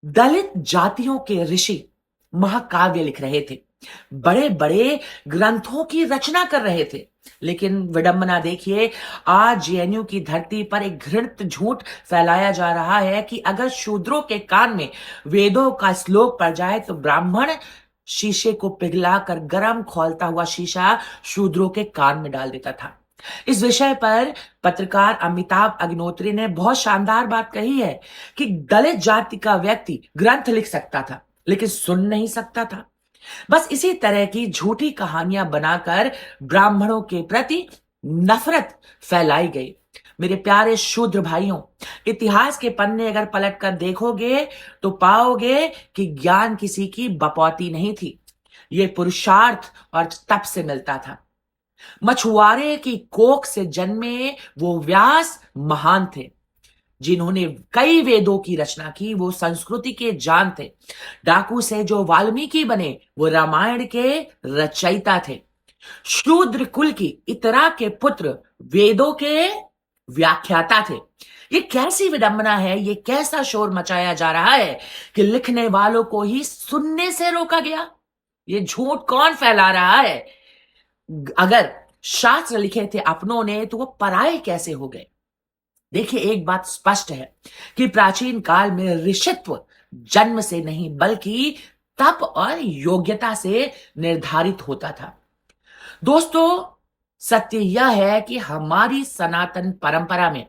दलित जातियों के ऋषि महाकाव्य लिख रहे थे, बड़े बड़े ग्रंथों की रचना कर रहे थे। लेकिन विडंबना देखिए, आज जेएनयू की धरती पर एक घृणित झूठ फैलाया जा रहा है कि अगर शूद्रों के कान में वेदों का श्लोक पड़ जाए तो ब्राह्मण शीशे को पिघलाकर गर्म खौलता हुआ शीशा शूद्रों के कान में डाल देता था। इस विषय पर पत्रकार अमिताभ अग्निहोत्री ने बहुत शानदार बात कही है कि दलित जाति का व्यक्ति ग्रंथ लिख सकता था लेकिन सुन नहीं सकता था। बस इसी तरह की झूठी कहानियां बनाकर ब्राह्मणों के प्रति नफरत फैलाई गई। मेरे प्यारे शूद्र भाइयों, इतिहास के पन्ने अगर पलट कर देखोगे तो पाओगे कि ज्ञान किसी की बपौती नहीं थी, ये पुरुषार्थ और तप से मिलता था। मछुआरे की कोख से जन्मे वो व्यास महान थे, जिन्होंने कई वेदों की रचना की, वो संस्कृति के जान थे। डाकू से जो वाल्मीकि बने वो रामायण के रचयिता थे। शूद्र कुल की इतरा के पुत्र वेदों के व्याख्याता थे। ये कैसी विडंबना है, ये कैसा शोर मचाया जा रहा है कि लिखने वालों को ही सुनने से रोका गया। ये झूठ कौन फैला रहा है? अगर शास्त्र लिखे थे अपनों ने तो वो पराये कैसे हो गए? देखिए, एक बात स्पष्ट है कि प्राचीन काल में ऋषित्व जन्म से नहीं बल्कि तप और योग्यता से निर्धारित होता था। दोस्तों, सत्य यह है कि हमारी सनातन परंपरा में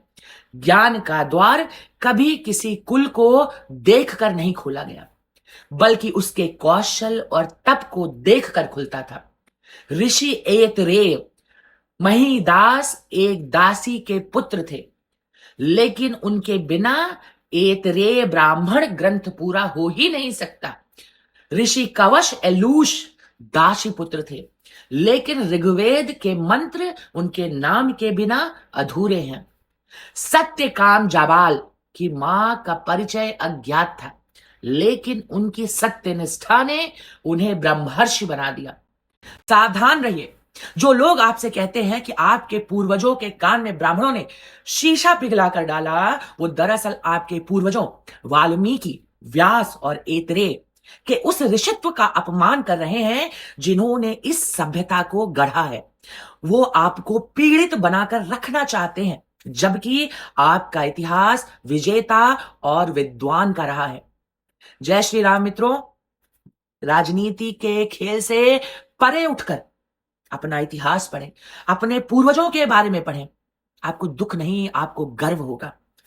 ज्ञान का द्वार कभी किसी कुल को देखकर नहीं खोला गया, बल्कि उसके कौशल और तप को देखकर खुलता था। ऋषि ऐतरेय महीदास एक दासी के पुत्र थे, लेकिन उनके बिना ऐतरेय ब्राह्मण ग्रंथ पूरा हो ही नहीं सकता। ऋषि कवश एलूश दासी पुत्र थे, लेकिन ऋग्वेद के मंत्र उनके नाम के बिना अधूरे हैं। सत्यकाम जाबाल की मां का परिचय अज्ञात था, लेकिन उनकी सत्यनिष्ठा ने उन्हें ब्रह्मर्षि बना दिया। सावधान रहिए, जो लोग आपसे कहते हैं कि आपके पूर्वजों के कान में ब्राह्मणों ने शीशा पिघलाकर डाला, वो दरअसल आपके पूर्वजों वाल्मीकि, व्यास और ऐतरेय के उस ऋषित्व का अपमान कर रहे हैं जिन्होंने इस सभ्यता को गढ़ा है। वो आपको पीड़ित बनाकर रखना चाहते हैं, जबकि आपका इतिहास विजेता और विद्वान का रहा है। जय श्री राम मित्रों, राजनीति के खेल से परे उठकर अपना इतिहास पढ़ें, अपने पूर्वजों के बारे में पढ़ें। आपको दुख नहीं, आपको गर्व होगा।